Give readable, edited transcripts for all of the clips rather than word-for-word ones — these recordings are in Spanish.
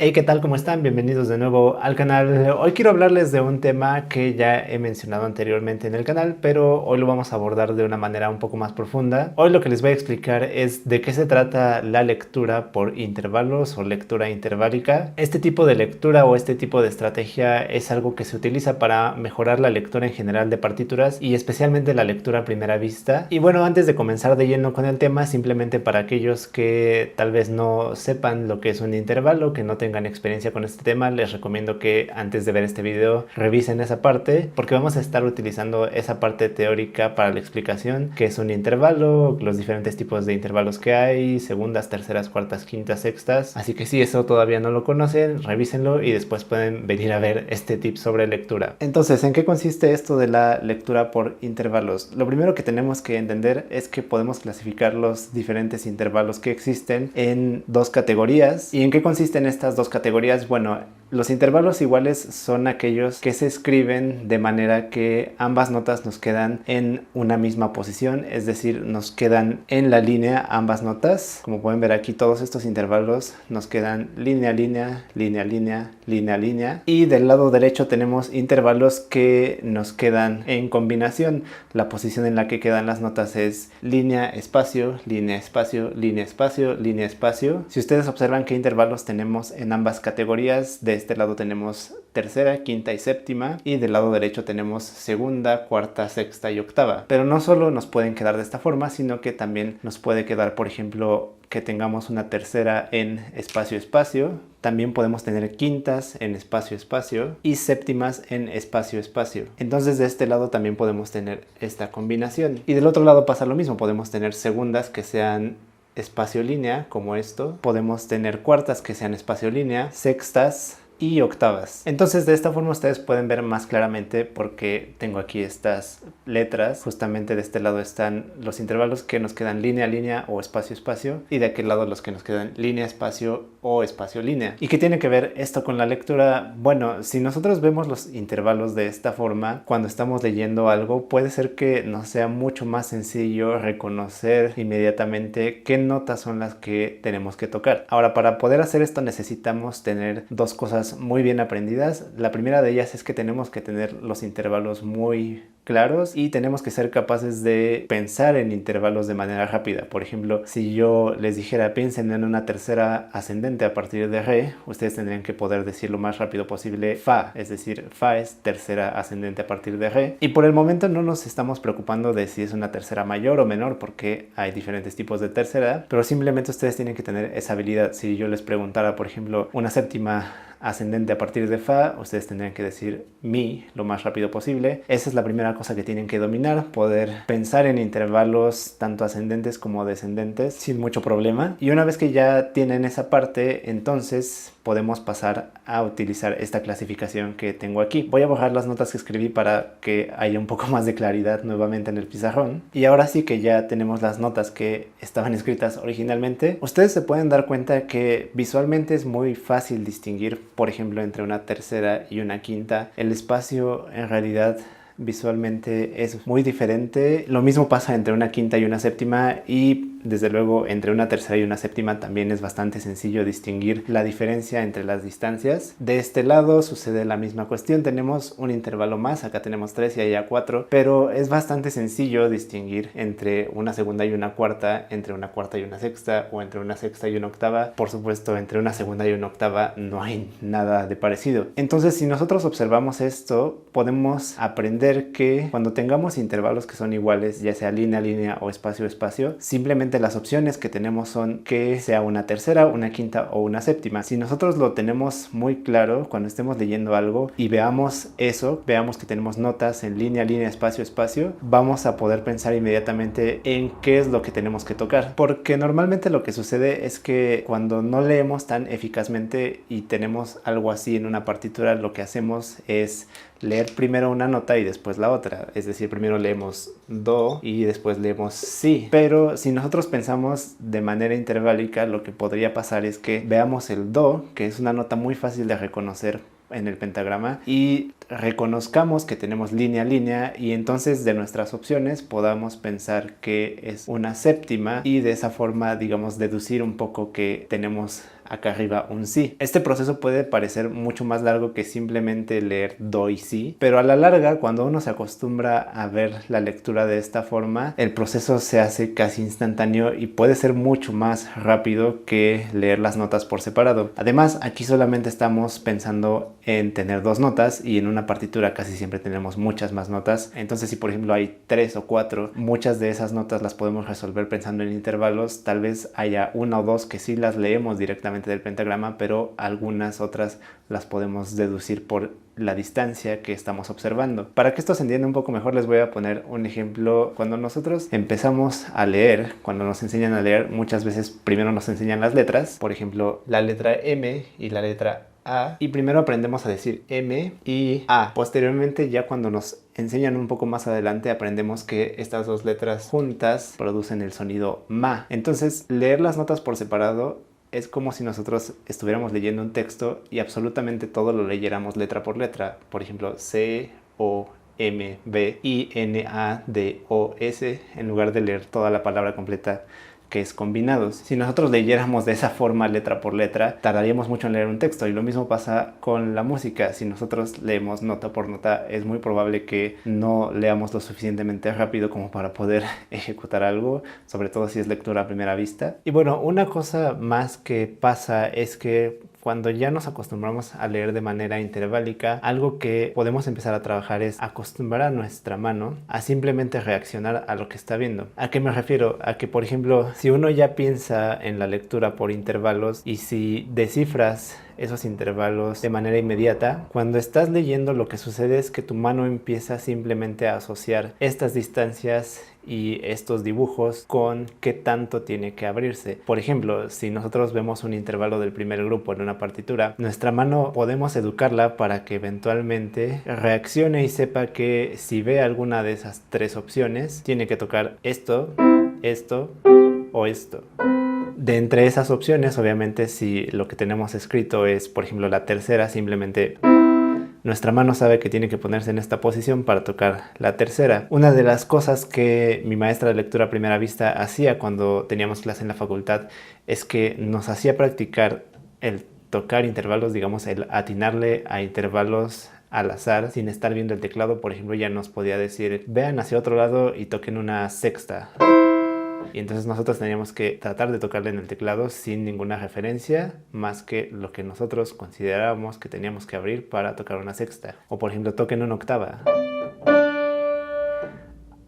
Hey, ¿qué tal? ¿Cómo están? Bienvenidos de nuevo al canal. Hoy quiero hablarles de un tema que ya he mencionado anteriormente en el canal, pero hoy lo vamos a abordar de una manera un poco más profunda. Hoy lo que les voy a explicar es de qué se trata la lectura por intervalos o lectura interválica. Este tipo de lectura o este tipo de estrategia es algo que se utiliza para mejorar la lectura en general de partituras y especialmente la lectura a primera vista. Y bueno, antes de comenzar de lleno con el tema, simplemente para aquellos que tal vez no sepan lo que es un intervalo, que no tengan experiencia con este tema, les recomiendo que antes de ver este video revisen esa parte, porque vamos a estar utilizando esa parte teórica para la explicación, que es un intervalo, los diferentes tipos de intervalos que hay, segundas, terceras, cuartas, quintas, sextas. Así que si eso todavía no lo conocen, revísenlo y después pueden venir a ver este tip sobre lectura. Entonces, ¿en qué consiste esto de la lectura por intervalos? Lo primero que tenemos que entender es que podemos clasificar los diferentes intervalos que existen en dos categorías. ¿Y en qué consisten estas dos categorías? Bueno, los intervalos iguales son aquellos que se escriben de manera que ambas notas nos quedan en una misma posición, es decir, nos quedan en la línea ambas notas. Como pueden ver aquí, todos estos intervalos nos quedan línea, línea, línea, línea, línea, línea. Y del lado derecho tenemos intervalos que nos quedan en combinación. La posición en la que quedan las notas es línea, espacio, línea, espacio, línea, espacio, línea, espacio. Si ustedes observan qué intervalos tenemos en ambas categorías, de este lado tenemos tercera, quinta y séptima, y del lado derecho tenemos segunda, cuarta, sexta y octava. Pero no solo nos pueden quedar de esta forma, sino que también nos puede quedar, por ejemplo, que tengamos una tercera en espacio, espacio. También podemos tener quintas en espacio, espacio y séptimas en espacio, espacio. Entonces de este lado también podemos tener esta combinación. Y del otro lado pasa lo mismo, podemos tener segundas que sean espacio línea, como esto. Podemos tener cuartas que sean espacio línea, sextas y octavas. Entonces de esta forma ustedes pueden ver más claramente porque tengo aquí estas letras. Justamente de este lado están los intervalos que nos quedan línea, línea o espacio, espacio, y de aquel lado los que nos quedan línea, espacio o espacio, línea. ¿Y qué tiene que ver esto con la lectura? Bueno, si nosotros vemos los intervalos de esta forma cuando estamos leyendo algo, puede ser que nos sea mucho más sencillo reconocer inmediatamente qué notas son las que tenemos que tocar. Ahora, para poder hacer esto necesitamos tener dos cosas muy bien aprendidas. La primera de ellas es que tenemos que tener los intervalos muy claros y tenemos que ser capaces de pensar en intervalos de manera rápida. Por ejemplo, si yo les dijera piensen en una tercera ascendente a partir de re, ustedes tendrían que poder decir lo más rápido posible fa, es decir, fa es tercera ascendente a partir de re. Y por el momento no nos estamos preocupando de si es una tercera mayor o menor, porque hay diferentes tipos de tercera, pero simplemente ustedes tienen que tener esa habilidad. Si yo les preguntara, por ejemplo, una séptima ascendente a partir de fa, ustedes tendrían que decir mi lo más rápido posible. Esa es la primera cosa que tienen que dominar, poder pensar en intervalos tanto ascendentes como descendentes sin mucho problema. Y una vez que ya tienen esa parte, entonces podemos pasar a utilizar esta clasificación que tengo aquí. Voy a borrar las notas que escribí para que haya un poco más de claridad nuevamente en el pizarrón. Y ahora sí que ya tenemos las notas que estaban escritas originalmente. Ustedes se pueden dar cuenta que visualmente es muy fácil distinguir, por ejemplo, entre una tercera y una quinta. El espacio en realidad visualmente es muy diferente. Lo mismo pasa entre una quinta y una séptima, y desde luego entre una tercera y una séptima también es bastante sencillo distinguir la diferencia entre las distancias. De este lado sucede la misma cuestión, tenemos un intervalo más, acá tenemos 3 y allá 4, pero es bastante sencillo distinguir entre una segunda y una cuarta, entre una cuarta y una sexta, o entre una sexta y una octava. Por supuesto, entre una segunda y una octava no hay nada de parecido. Entonces, si nosotros observamos esto, podemos aprender que cuando tengamos intervalos que son iguales, ya sea línea, línea o espacio, espacio, simplemente las opciones que tenemos son que sea una tercera, una quinta o una séptima. Si nosotros lo tenemos muy claro cuando estemos leyendo algo y veamos eso, veamos que tenemos notas en línea, línea, espacio, espacio, vamos a poder pensar inmediatamente en qué es lo que tenemos que tocar. Porque normalmente lo que sucede es que cuando no leemos tan eficazmente y tenemos algo así en una partitura, lo que hacemos es leer primero una nota y después la otra. Es decir, primero leemos do y después leemos si. Pero si nosotros pensamos de manera interválica, lo que podría pasar es que veamos el do, que es una nota muy fácil de reconocer en el pentagrama, y reconozcamos que tenemos línea, línea, y entonces de nuestras opciones podamos pensar que es una séptima y de esa forma, digamos, deducir un poco que tenemos acá arriba un si. Este proceso puede parecer mucho más largo que simplemente leer do y si, pero a la larga, cuando uno se acostumbra a ver la lectura de esta forma, el proceso se hace casi instantáneo y puede ser mucho más rápido que leer las notas por separado. Además, aquí solamente estamos pensando en tener dos notas, y en una partitura casi siempre tenemos muchas más notas. Entonces, si por ejemplo hay 3 o 4, muchas de esas notas las podemos resolver pensando en intervalos. Tal vez haya una o dos que sí las leemos directamente del pentagrama, pero algunas otras las podemos deducir por la distancia que estamos observando. Para que esto se entienda un poco mejor, les voy a poner un ejemplo. Cuando nosotros empezamos a leer, cuando nos enseñan a leer, muchas veces primero nos enseñan las letras, por ejemplo la letra M y la letra A, y primero aprendemos a decir M y A. Posteriormente, ya cuando nos enseñan un poco más adelante, aprendemos que estas dos letras juntas producen el sonido Ma. Entonces, leer las notas por separado es como si nosotros estuviéramos leyendo un texto y absolutamente todo lo leyéramos letra por letra. Por ejemplo, C, O, M, B, I, N, A, D, O, S, en lugar de leer toda la palabra completa, que es combinados. Si nosotros leyéramos de esa forma letra por letra, tardaríamos mucho en leer un texto, y lo mismo pasa con la música. Si nosotros leemos nota por nota, es muy probable que no leamos lo suficientemente rápido como para poder ejecutar algo, sobre todo si es lectura a primera vista. Y bueno, una cosa más que pasa es que cuando ya nos acostumbramos a leer de manera interválica, algo que podemos empezar a trabajar es acostumbrar a nuestra mano a simplemente reaccionar a lo que está viendo. ¿A qué me refiero? A que, por ejemplo, si uno ya piensa en la lectura por intervalos y si descifras esos intervalos de manera inmediata, cuando estás leyendo, lo que sucede es que tu mano empieza simplemente a asociar estas distancias y estos dibujos con qué tanto tiene que abrirse. Por ejemplo, si nosotros vemos un intervalo del primer grupo en una partitura, nuestra mano podemos educarla para que eventualmente reaccione y sepa que si ve alguna de esas tres opciones, tiene que tocar esto, esto o esto. De entre esas opciones, obviamente, si lo que tenemos escrito es, por ejemplo, la tercera, simplemente nuestra mano sabe que tiene que ponerse en esta posición para tocar la tercera. Una de las cosas que mi maestra de lectura a primera vista hacía cuando teníamos clase en la facultad es que nos hacía practicar el tocar intervalos, digamos, el atinarle a intervalos al azar sin estar viendo el teclado. Por ejemplo, ya nos podía decir, vean hacia otro lado y toquen una sexta. Y entonces nosotros teníamos que tratar de tocarle en el teclado sin ninguna referencia más que lo que nosotros considerábamos que teníamos que abrir para tocar una sexta. O por ejemplo, toquen una octava.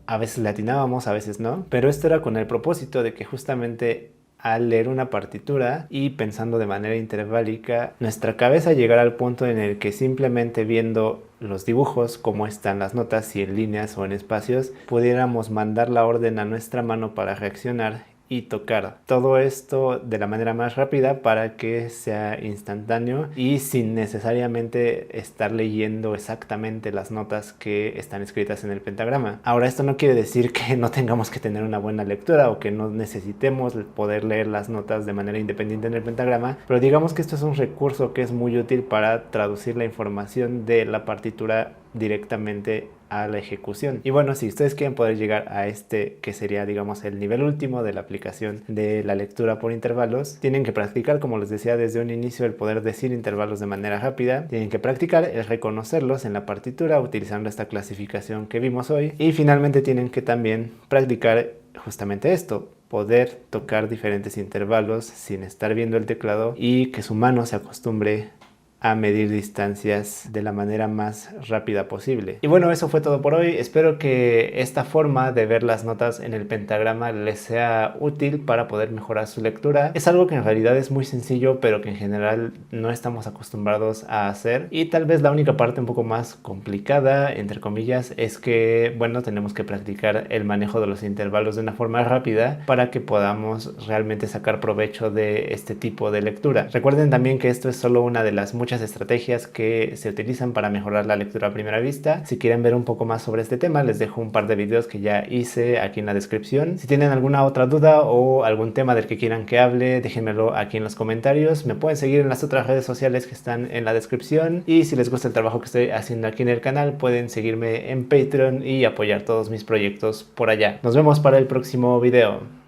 A veces le atinábamos, a veces no, pero esto era con el propósito de que justamente al leer una partitura y pensando de manera interválica, nuestra cabeza llegara al punto en el que simplemente viendo los dibujos, cómo están las notas, si en líneas o en espacios, pudiéramos mandar la orden a nuestra mano para reaccionar y tocar. Todo esto de la manera más rápida para que sea instantáneo y sin necesariamente estar leyendo exactamente las notas que están escritas en el pentagrama. Ahora, esto no quiere decir que no tengamos que tener una buena lectura o que no necesitemos poder leer las notas de manera independiente en el pentagrama, pero digamos que esto es un recurso que es muy útil para traducir la información de la partitura directamente a la ejecución. Y bueno, si ustedes quieren poder llegar a este que sería, digamos, el nivel último de la aplicación de la lectura por intervalos, tienen que practicar, como les decía desde un inicio, el poder decir intervalos de manera rápida. Tienen que practicar el reconocerlos en la partitura utilizando esta clasificación que vimos hoy, y finalmente tienen que también practicar justamente esto, poder tocar diferentes intervalos sin estar viendo el teclado y que su mano se acostumbre a medir distancias de la manera más rápida posible. Y bueno, eso fue todo por hoy. Espero que esta forma de ver las notas en el pentagrama les sea útil para poder mejorar su lectura. Es algo que en realidad es muy sencillo, pero que en general no estamos acostumbrados a hacer. Y tal vez la única parte un poco más complicada, entre comillas, es que, bueno, tenemos que practicar el manejo de los intervalos de una forma rápida para que podamos realmente sacar provecho de este tipo de lectura. Recuerden también que esto es solo una de las muchas estrategias que se utilizan para mejorar la lectura a primera vista. Si quieren ver un poco más sobre este tema, les dejo un par de videos que ya hice aquí en la descripción. Si tienen alguna otra duda o algún tema del que quieran que hable, déjenmelo aquí en los comentarios. Me pueden seguir en las otras redes sociales que están en la descripción, y si les gusta el trabajo que estoy haciendo aquí en el canal, pueden seguirme en Patreon y apoyar todos mis proyectos por allá. Nos vemos para el próximo video.